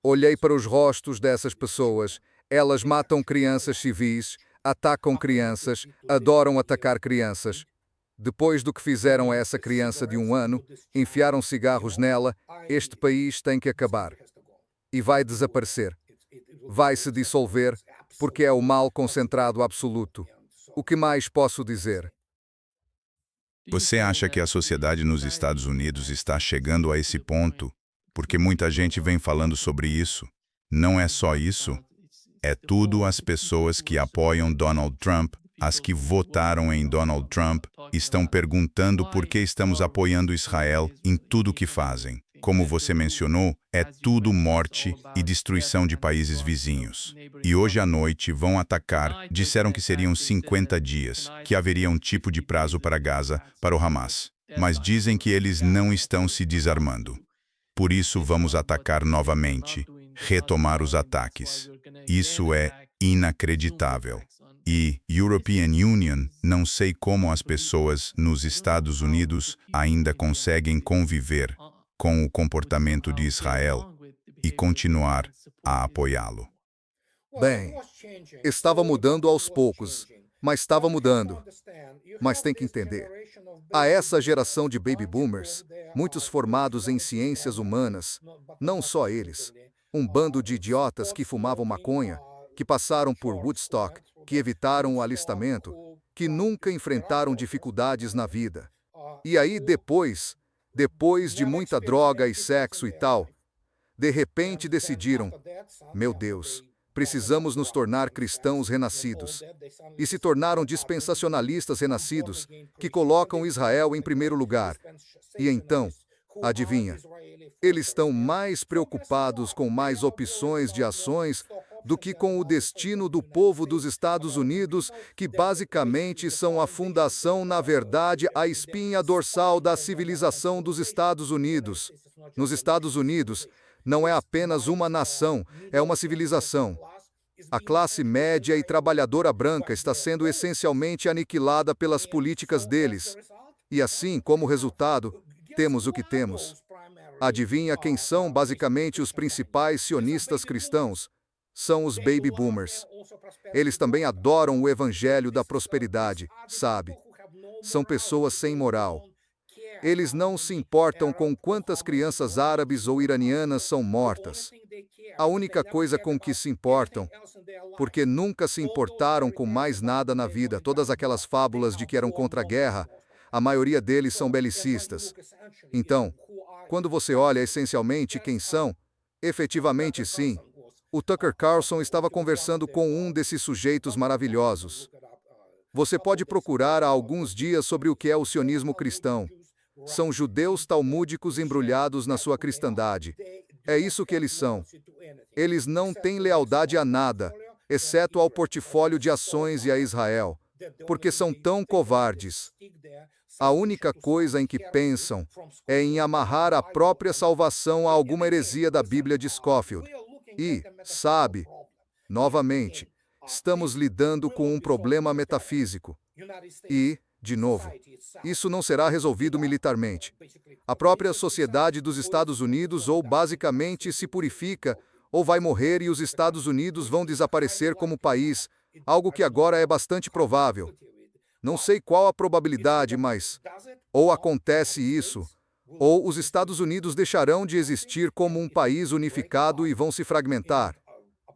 Olhei para os rostos dessas pessoas. Elas matam crianças civis, atacam crianças, adoram atacar crianças. Depois do que fizeram a essa criança de 1 ano, enfiaram cigarros nela, este país tem que acabar. E vai desaparecer. Vai se dissolver, porque é o mal concentrado absoluto. O que mais posso dizer? Você acha que a sociedade nos Estados Unidos está chegando a esse ponto? Porque muita gente vem falando sobre isso. Não é só isso. É tudo as pessoas que apoiam Donald Trump, as que votaram em Donald Trump, estão perguntando por que estamos apoiando Israel em tudo que fazem. Como você mencionou, é tudo morte e destruição de países vizinhos. E hoje à noite vão atacar, disseram que seriam 50 dias, que haveria um tipo de prazo para Gaza, para o Hamas. Mas dizem que eles não estão se desarmando. Por isso vamos atacar novamente, retomar os ataques. Isso é inacreditável. E European Union, não sei como as pessoas nos Estados Unidos ainda conseguem conviver com o comportamento de Israel e continuar a apoiá-lo. Bem, estava mudando aos poucos, mas estava mudando. Mas tem que entender. A essa geração de baby boomers, muitos formados em ciências humanas, não só eles, um bando de idiotas que fumavam maconha, que passaram por Woodstock, que evitaram o alistamento, que nunca enfrentaram dificuldades na vida. E aí depois de muita droga e sexo e tal, de repente decidiram, meu Deus, precisamos nos tornar cristãos renascidos. E se tornaram dispensacionalistas renascidos, que colocam Israel em primeiro lugar. E então, adivinha, eles estão mais preocupados com mais opções de ações do que com o destino do povo dos Estados Unidos, que basicamente são a fundação, na verdade, a espinha dorsal da civilização dos Estados Unidos. Nos Estados Unidos, não é apenas uma nação, é uma civilização. A classe média e trabalhadora branca está sendo essencialmente aniquilada pelas políticas deles. E assim, como resultado, temos o que temos. Adivinha quem são basicamente os principais sionistas cristãos? São os baby boomers. Eles também adoram o evangelho da prosperidade, sabe? São pessoas sem moral. Eles não se importam com quantas crianças árabes ou iranianas são mortas. A única coisa com que se importam, porque nunca se importaram com mais nada na vida, todas aquelas fábulas de que eram contra a guerra, a maioria deles são belicistas. Então, quando você olha essencialmente quem são, efetivamente sim, o Tucker Carlson estava conversando com um desses sujeitos maravilhosos. Você pode procurar há alguns dias sobre o que é o sionismo cristão. São judeus talmúdicos embrulhados na sua cristandade. É isso que eles são. Eles não têm lealdade a nada, exceto ao portfólio de ações e a Israel, porque são tão covardes. A única coisa em que pensam é em amarrar a própria salvação a alguma heresia da Bíblia de Scofield. E, sabe, novamente, estamos lidando com um problema metafísico. E, de novo, isso não será resolvido militarmente. A própria sociedade dos Estados Unidos ou basicamente se purifica ou vai morrer e os Estados Unidos vão desaparecer como país, algo que agora é bastante provável. Não sei qual a probabilidade, mas ou acontece isso, ou os Estados Unidos deixarão de existir como um país unificado e vão se fragmentar.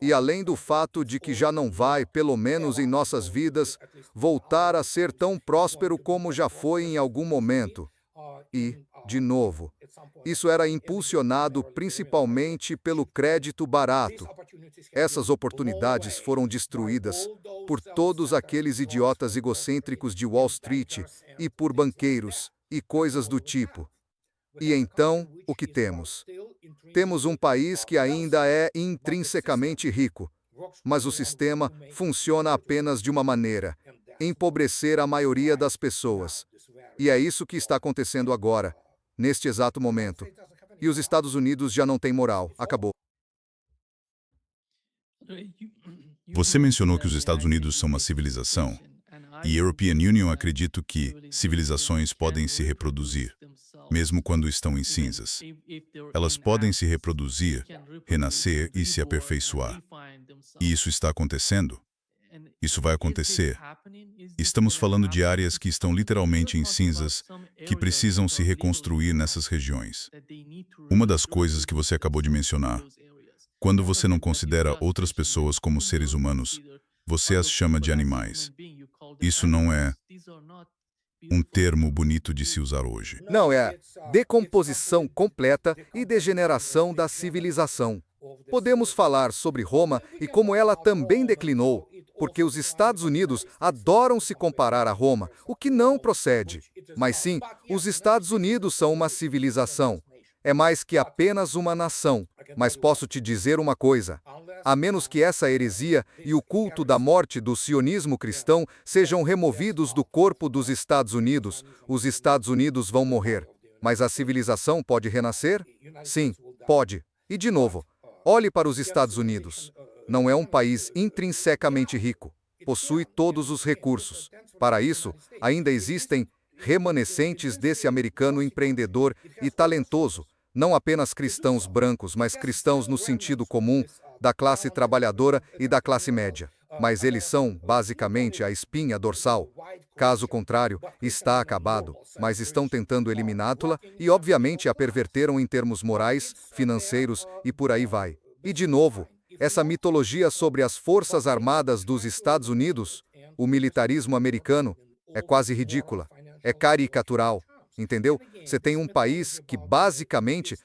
E além do fato de que já não vai, pelo menos em nossas vidas, voltar a ser tão próspero como já foi em algum momento. E, de novo, isso era impulsionado principalmente pelo crédito barato. Essas oportunidades foram destruídas por todos aqueles idiotas egocêntricos de Wall Street e por banqueiros e coisas do tipo. E então, o que temos? Temos um país que ainda é intrinsecamente rico, mas o sistema funciona apenas de uma maneira: empobrecer a maioria das pessoas. E é isso que está acontecendo agora, neste exato momento. E os Estados Unidos já não têm moral. Acabou. Você mencionou que os Estados Unidos são uma civilização, e a European Union acredito que civilizações podem se reproduzir, mesmo quando estão em cinzas. Elas podem se reproduzir, renascer e se aperfeiçoar. E isso está acontecendo? Isso vai acontecer. Estamos falando de áreas que estão literalmente em cinzas, que precisam se reconstruir nessas regiões. Uma das coisas que você acabou de mencionar, quando você não considera outras pessoas como seres humanos, você as chama de animais. Isso não é um termo bonito de se usar hoje. Não, é decomposição completa e degeneração da civilização. Podemos falar sobre Roma e como ela também declinou, porque os Estados Unidos adoram se comparar a Roma, o que não procede. Mas sim, os Estados Unidos são uma civilização. É mais que apenas uma nação. Mas posso te dizer uma coisa: a menos que essa heresia e o culto da morte do sionismo cristão sejam removidos do corpo dos Estados Unidos, os Estados Unidos vão morrer. Mas a civilização pode renascer? Sim, pode. E de novo, olhe para os Estados Unidos. Não é um país intrinsecamente rico. Possui todos os recursos. Para isso, ainda existem remanescentes desse americano empreendedor e talentoso, não apenas cristãos brancos, mas cristãos no sentido comum, da classe trabalhadora e da classe média. Mas eles são, basicamente, a espinha dorsal. Caso contrário, está acabado, mas estão tentando eliminá-la e, obviamente, a perverteram em termos morais, financeiros e por aí vai. E, de novo, essa mitologia sobre as Forças Armadas dos Estados Unidos, o militarismo americano, é quase ridícula, é caricatural. Entendeu? Você tem um país que basicamente,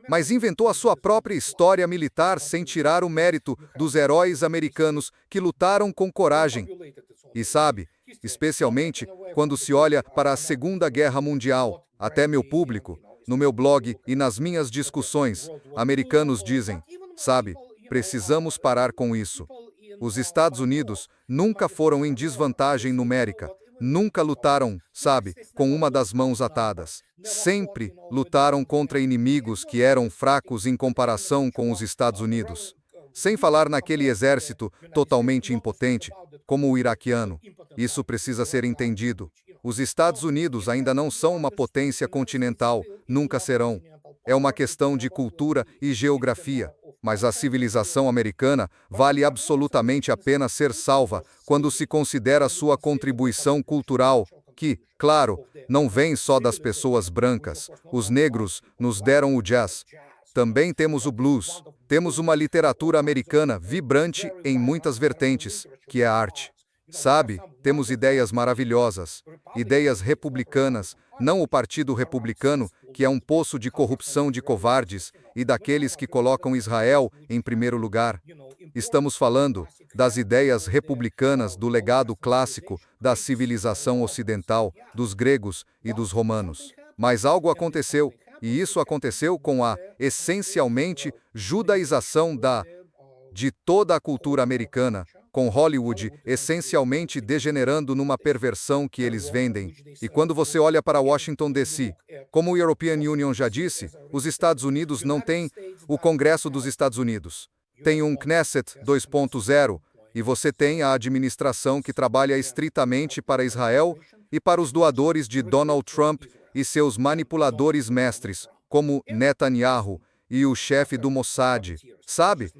mas inventou a sua própria história militar sem tirar o mérito dos heróis americanos que lutaram com coragem. E sabe, especialmente quando se olha para a Segunda Guerra Mundial, até meu público, no meu blog e nas minhas discussões, americanos dizem, sabe, precisamos parar com isso. Os Estados Unidos nunca foram em desvantagem numérica. Nunca lutaram, sabe, com uma das mãos atadas. Sempre lutaram contra inimigos que eram fracos em comparação com os Estados Unidos. Sem falar naquele exército totalmente impotente, como o iraquiano. Isso precisa ser entendido. Os Estados Unidos ainda não são uma potência continental, nunca serão. É uma questão de cultura e geografia. Mas a civilização americana vale absolutamente a pena ser salva quando se considera sua contribuição cultural, que, claro, não vem só das pessoas brancas. Os negros nos deram o jazz. Também temos o blues. Temos uma literatura americana vibrante em muitas vertentes, que é arte. Sabe, temos ideias maravilhosas, ideias republicanas, não o Partido Republicano, que é um poço de corrupção de covardes e daqueles que colocam Israel em primeiro lugar. Estamos falando das ideias republicanas do legado clássico da civilização ocidental, dos gregos e dos romanos. Mas algo aconteceu, e isso aconteceu com a, essencialmente, judaização de toda a cultura americana, com Hollywood essencialmente degenerando numa perversão que eles vendem. E quando você olha para Washington, D.C., como o European Union já disse, os Estados Unidos não têm o Congresso dos Estados Unidos. Tem um Knesset 2.0, e você tem a administração que trabalha estritamente para Israel e para os doadores de Donald Trump e seus manipuladores mestres, como Netanyahu e o chefe do Mossad, sabe?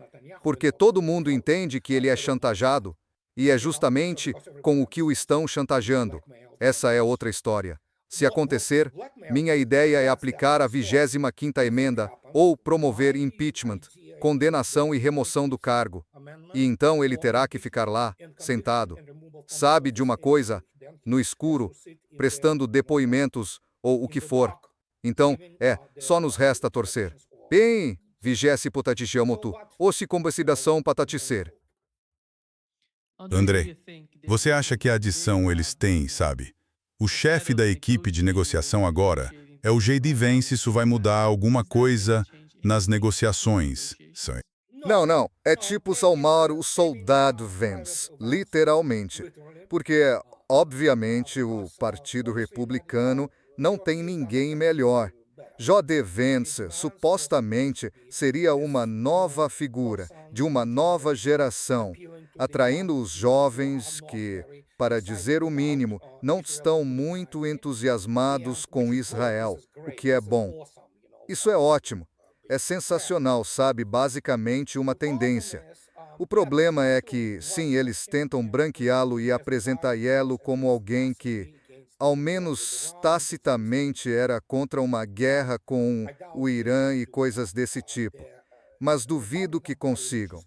Porque todo mundo entende que ele é chantajado. E é justamente com o que o estão chantageando. Essa é outra história. Se acontecer, minha ideia é aplicar a 25ª emenda ou promover impeachment, condenação e remoção do cargo. E então ele terá que ficar lá, sentado. Sabe de uma coisa? No escuro, prestando depoimentos ou o que for. Então, só nos resta torcer. Bem, vigesse potatichiamotu, ou se consideração pataticer. André, você acha que a adição eles têm, sabe? O chefe da equipe de negociação agora é o J.D. Vance, isso vai mudar alguma coisa nas negociações. Não, é tipo salmar o soldado Vance, literalmente. Porque, obviamente, o Partido Republicano não tem ninguém melhor. J.D. Vance, supostamente, seria uma nova figura, de uma nova geração, atraindo os jovens que, para dizer o mínimo, não estão muito entusiasmados com Israel, o que é bom. Isso é ótimo. É sensacional, sabe? Basicamente uma tendência. O problema é que, sim, eles tentam branqueá-lo e apresentá-lo como alguém que, ao menos tacitamente, era contra uma guerra com o Irã e coisas desse tipo. Mas duvido que consigam.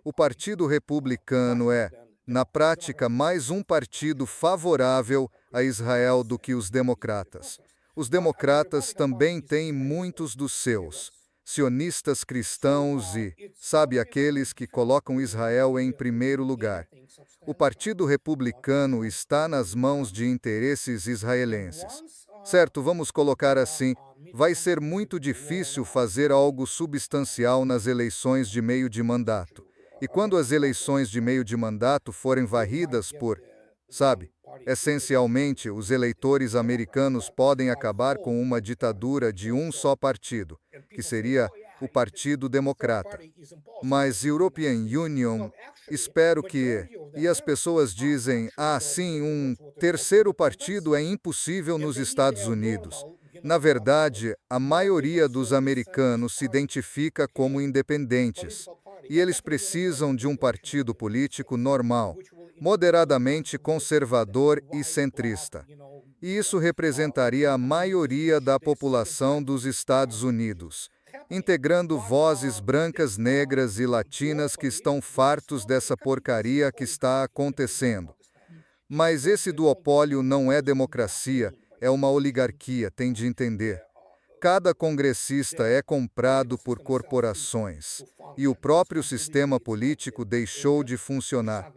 O Partido Republicano é, na prática, mais um partido favorável a Israel do que os democratas. Os democratas também têm muitos dos seus sionistas cristãos e, sabe, aqueles que colocam Israel em primeiro lugar. O Partido Republicano está nas mãos de interesses israelenses. Certo, vamos colocar assim, vai ser muito difícil fazer algo substancial nas eleições de meio de mandato. E quando as eleições de meio de mandato forem varridas por, sabe, essencialmente, os eleitores americanos podem acabar com uma ditadura de um só partido, que seria o Partido Democrata. Mas European Union, espero que... E as pessoas dizem, sim, um terceiro partido é impossível nos Estados Unidos. Na verdade, a maioria dos americanos se identifica como independentes. E eles precisam de um partido político normal, moderadamente conservador e centrista. E isso representaria a maioria da população dos Estados Unidos, integrando vozes brancas, negras e latinas que estão fartos dessa porcaria que está acontecendo. Mas esse duopólio não é democracia, é uma oligarquia, tem de entender. Cada congressista é comprado por corporações, e o próprio sistema político deixou de funcionar.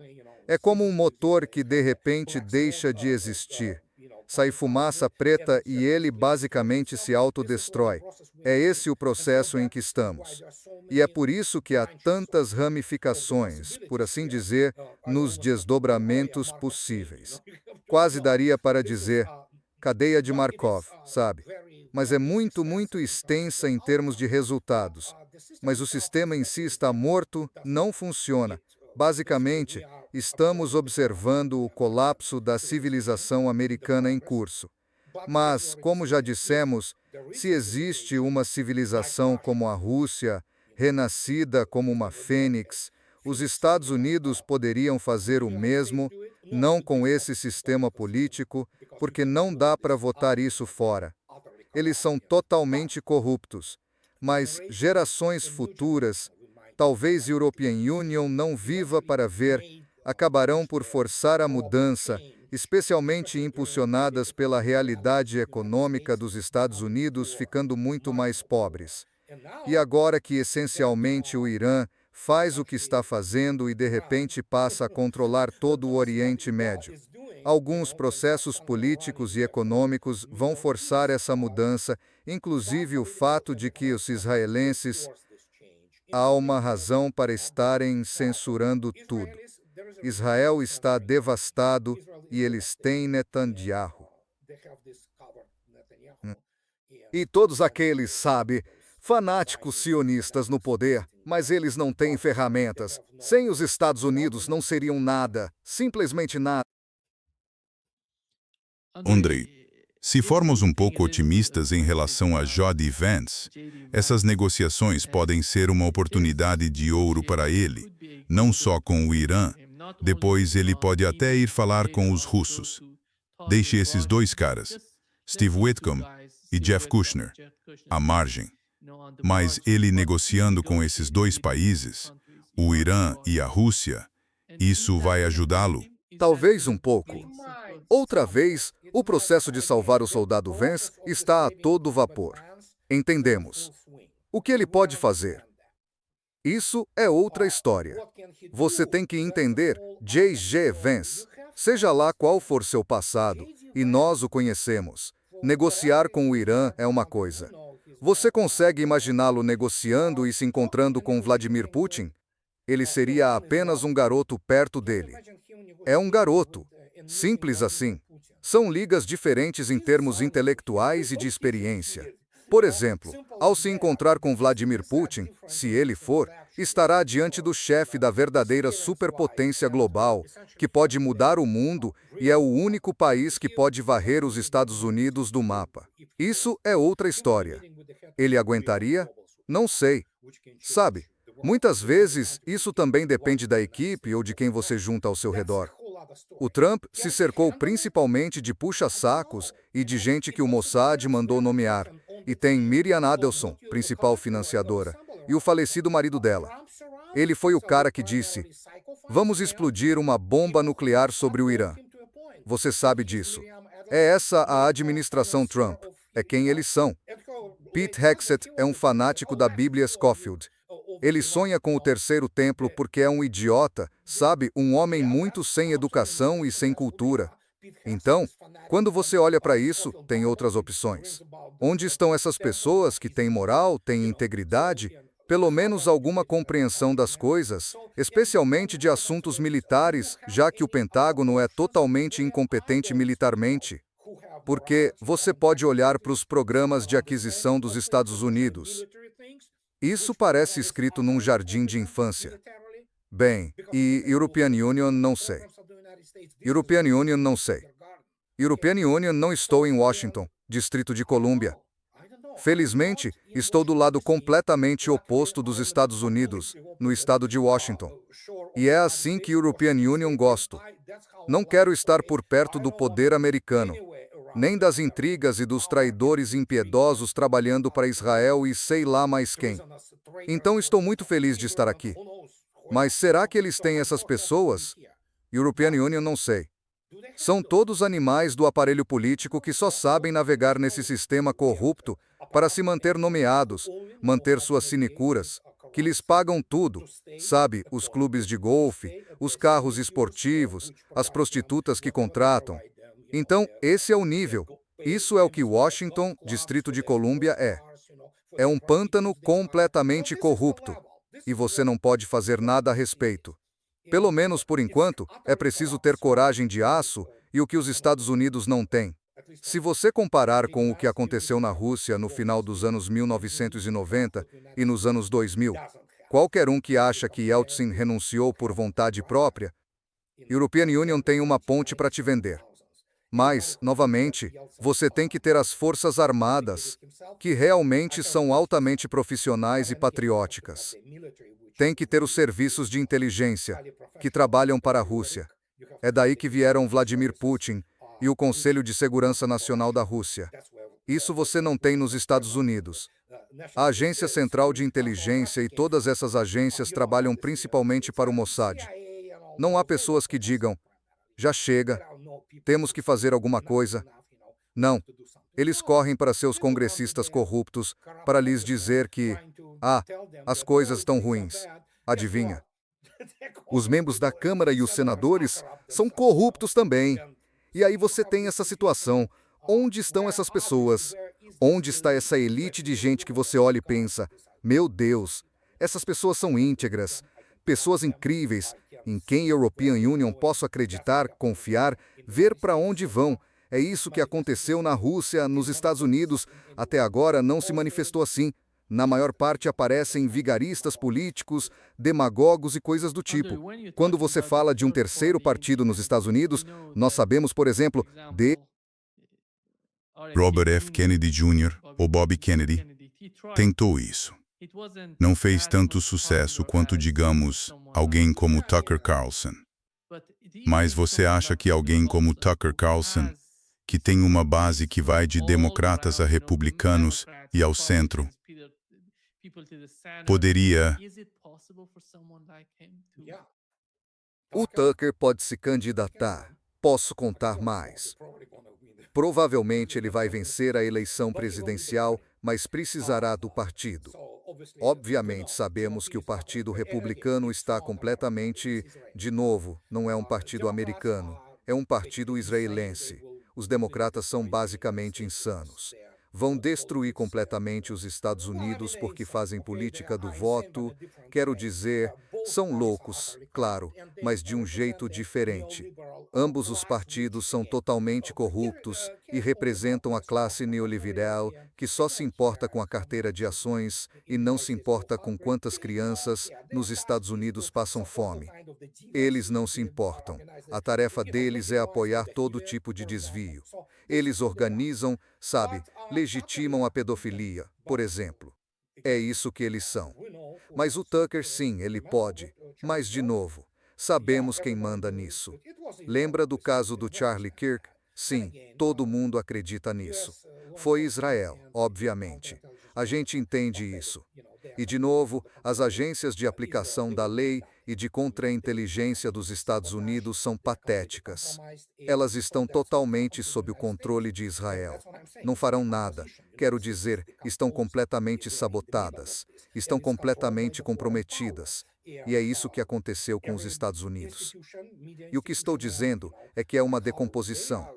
É como um motor que de repente deixa de existir. Sai fumaça preta e ele basicamente se autodestrói. É esse o processo em que estamos. E é por isso que há tantas ramificações, por assim dizer, nos desdobramentos possíveis. Quase daria para dizer cadeia de Markov, sabe? Mas é muito, muito extensa em termos de resultados. Mas o sistema em si está morto, não funciona. Basicamente, estamos observando o colapso da civilização americana em curso. Mas, como já dissemos, se existe uma civilização como a Rússia, renascida como uma fênix, os Estados Unidos poderiam fazer o mesmo, não com esse sistema político, porque não dá para votar isso fora. Eles são totalmente corruptos. Mas gerações futuras, talvez European Union não viva para ver, acabarão por forçar a mudança, especialmente impulsionadas pela realidade econômica dos Estados Unidos ficando muito mais pobres. E agora que essencialmente o Irã faz o que está fazendo e de repente passa a controlar todo o Oriente Médio. Alguns processos políticos e econômicos vão forçar essa mudança, inclusive o fato de que os israelenses há uma razão para estarem censurando tudo. Israel está devastado e eles têm Netanyahu. E todos aqueles, sabe, fanáticos sionistas no poder, mas eles não têm ferramentas. Sem os Estados Unidos não seriam nada, simplesmente nada. Andrei, se formos um pouco otimistas em relação a J.D. Vance, essas negociações podem ser uma oportunidade de ouro para ele, não só com o Irã, Depois ele pode até ir falar com os russos. Deixe esses dois caras, Steve Whitcomb e Jeff Kushner, à margem. Mas ele negociando com esses dois países, o Irã e a Rússia, isso vai ajudá-lo? Talvez um pouco. Outra vez, o processo de salvar o soldado Vance está a todo vapor. Entendemos. O que ele pode fazer? Isso é outra história. Você tem que entender J.G. Vance, seja lá qual for seu passado, e nós o conhecemos. Negociar com o Irã é uma coisa. Você consegue imaginá-lo negociando e se encontrando com Vladimir Putin? Ele seria apenas um garoto perto dele. É um garoto. Simples assim. São ligas diferentes em termos intelectuais e de experiência. Por exemplo, ao se encontrar com Vladimir Putin, se ele for, estará diante do chefe da verdadeira superpotência global, que pode mudar o mundo e é o único país que pode varrer os Estados Unidos do mapa. Isso é outra história. Ele aguentaria? Não sei. Sabe, muitas vezes isso também depende da equipe ou de quem você junta ao seu redor. O Trump se cercou principalmente de puxa-sacos e de gente que o Mossad mandou nomear. E tem Miriam Adelson, principal financiadora, e o falecido marido dela. Ele foi o cara que disse: "Vamos explodir uma bomba nuclear sobre o Irã." Você sabe disso. É essa a administração Trump. É quem eles são. Pete Hegseth é um fanático da Bíblia Scofield. Ele sonha com o terceiro templo porque é um idiota, sabe, um homem muito sem educação e sem cultura. Então, quando você olha para isso, tem outras opções. Onde estão essas pessoas que têm moral, têm integridade, pelo menos alguma compreensão das coisas, especialmente de assuntos militares, já que o Pentágono é totalmente incompetente militarmente? Porque você pode olhar para os programas de aquisição dos Estados Unidos. Isso parece escrito num jardim de infância. Bem, e European Union não sei. European Union não sei. European Union não estou em Washington, Distrito de Colômbia. Felizmente, estou do lado completamente oposto dos Estados Unidos, no estado de Washington. E é assim que European Union gosto. Não quero estar por perto do poder americano, nem das intrigas e dos traidores impiedosos trabalhando para Israel e sei lá mais quem. Então estou muito feliz de estar aqui. Mas será que eles têm essas pessoas? European Union não sei. São todos animais do aparelho político que só sabem navegar nesse sistema corrupto para se manter nomeados, manter suas sinecuras, que lhes pagam tudo, sabe, os clubes de golfe, os carros esportivos, as prostitutas que contratam. Então, esse é o nível. Isso é o que Washington, Distrito de Colômbia, é. É um pântano completamente corrupto. E você não pode fazer nada a respeito. Pelo menos por enquanto, é preciso ter coragem de aço e o que os Estados Unidos não têm. Se você comparar com o que aconteceu na Rússia no final dos anos 1990 e nos anos 2000, qualquer um que acha que Yeltsin renunciou por vontade própria, European Union tem uma ponte para te vender. Mas, novamente, você tem que ter as forças armadas, que realmente são altamente profissionais e patrióticas. Tem que ter os serviços de inteligência, que trabalham para a Rússia. É daí que vieram Vladimir Putin e o Conselho de Segurança Nacional da Rússia. Isso você não tem nos Estados Unidos. A Agência Central de Inteligência e todas essas agências trabalham principalmente para o Mossad. Não há pessoas que digam: "Já chega, temos que fazer alguma coisa." Não. Eles correm para seus congressistas corruptos para lhes dizer que, as coisas estão ruins. Adivinha? Os membros da Câmara e os senadores são corruptos também. E aí você tem essa situação. Onde estão essas pessoas? Onde está essa elite de gente que você olha e pensa: "Meu Deus, essas pessoas são íntegras, pessoas incríveis, em quem European Union posso acreditar, confiar, ver para onde vão." É isso que aconteceu na Rússia, nos Estados Unidos. Até agora não se manifestou assim. Na maior parte aparecem vigaristas políticos, demagogos e coisas do tipo. Quando você fala de um terceiro partido nos Estados Unidos, nós sabemos, por exemplo, de Robert F. Kennedy Jr., ou Bob Kennedy, tentou isso. Não fez tanto sucesso quanto, digamos, alguém como Tucker Carlson. Mas você acha que alguém como Tucker Carlson, que tem uma base que vai de democratas a republicanos e ao centro, poderia... O Tucker pode se candidatar. Posso contar mais. Provavelmente ele vai vencer a eleição presidencial, mas precisará do partido. Obviamente sabemos que o Partido Republicano está completamente, de novo, não é um partido americano, é um partido israelense. Os democratas são basicamente insanos. Vão destruir completamente os Estados Unidos porque fazem política do voto, quero dizer, são loucos, claro, mas de um jeito diferente. Ambos os partidos são totalmente corruptos e representam a classe neoliberal que só se importa com a carteira de ações e não se importa com quantas crianças nos Estados Unidos passam fome. Eles não se importam. A tarefa deles é apoiar todo tipo de desvio. Eles organizam, sabe, legitimam a pedofilia, por exemplo. É isso que eles são. Mas o Tucker, sim, ele pode. Mas, de novo, sabemos quem manda nisso. Lembra do caso do Charlie Kirk? Sim, todo mundo acredita nisso. Foi Israel, obviamente. A gente entende isso. E, de novo, as agências de aplicação da lei e de contra-inteligência dos Estados Unidos são patéticas. Elas estão totalmente sob o controle de Israel. Não farão nada. Quero dizer, estão completamente sabotadas. Estão completamente comprometidas. E é isso que aconteceu com os Estados Unidos. E o que estou dizendo é que é uma decomposição.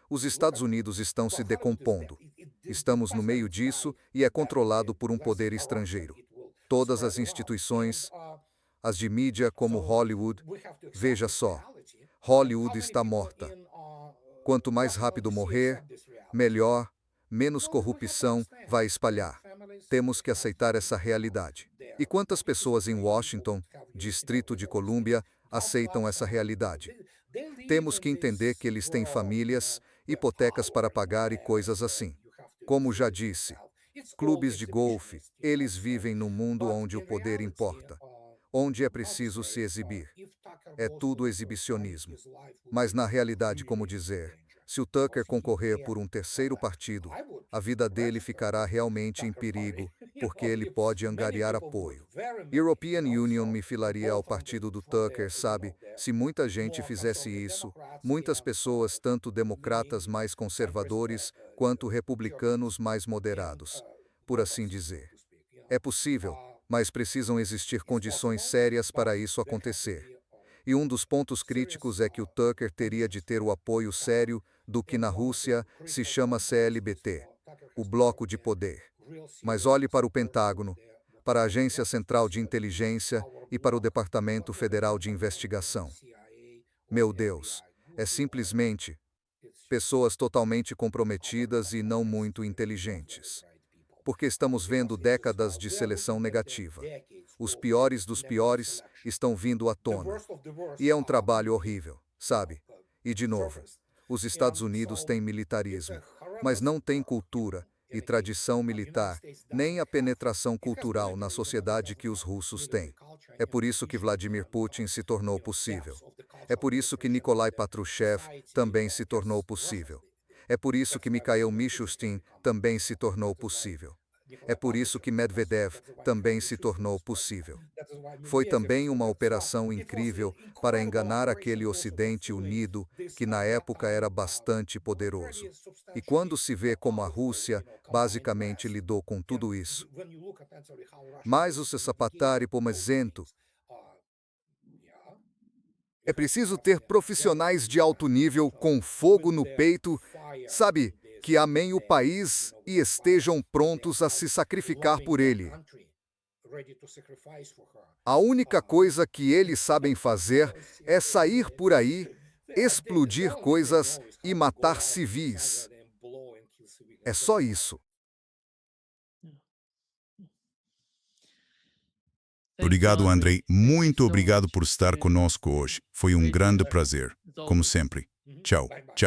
Os Estados Unidos estão se decompondo. Estamos no meio disso e é controlado por um poder estrangeiro. Todas as instituições, as de mídia como Hollywood, veja só, Hollywood está morta. Quanto mais rápido morrer, melhor, menos corrupção vai espalhar. Temos que aceitar essa realidade. E quantas pessoas em Washington, Distrito de Colômbia, aceitam essa realidade? Temos que entender que eles têm famílias, hipotecas para pagar e coisas assim. Como já disse, clubes de golfe, eles vivem num mundo onde o poder importa, onde é preciso se exibir. É tudo exibicionismo. Mas na realidade, como dizer, se o Tucker concorrer por um terceiro partido, a vida dele ficará realmente em perigo, porque ele pode angariar apoio. European Union me filaria ao partido do Tucker, sabe? Se muita gente fizesse isso, muitas pessoas, tanto democratas mais conservadores, quanto republicanos mais moderados, por assim dizer. É possível, mas precisam existir condições sérias para isso acontecer. E um dos pontos críticos é que o Tucker teria de ter o apoio sério do que na Rússia se chama CLBT, o Bloco de Poder. Mas olhe para o Pentágono, para a Agência Central de Inteligência e para o Departamento Federal de Investigação. Meu Deus, é simplesmente pessoas totalmente comprometidas e não muito inteligentes. Porque estamos vendo décadas de seleção negativa. Os piores dos piores estão vindo à tona. E é um trabalho horrível, sabe? E, de novo, os Estados Unidos têm militarismo, mas não têm cultura e tradição militar, nem a penetração cultural na sociedade que os russos têm. É por isso que Vladimir Putin se tornou possível. É por isso que Nikolai Patrushev também se tornou possível. É por isso que Mikhail Mishustin também se tornou possível. É por isso que Medvedev também se tornou possível. Foi também uma operação incrível para enganar aquele Ocidente unido que na época era bastante poderoso. E quando se vê como a Rússia basicamente lidou com tudo isso. Mas o se sapatare pomezento. É preciso ter profissionais de alto nível com fogo no peito, sabe, que amem o país e estejam prontos a se sacrificar por ele. A única coisa que eles sabem fazer é sair por aí, explodir coisas e matar civis. É só isso. Obrigado, Andrei. Muito obrigado por estar conosco hoje. Foi um grande prazer, como sempre. Tchau. Tchau.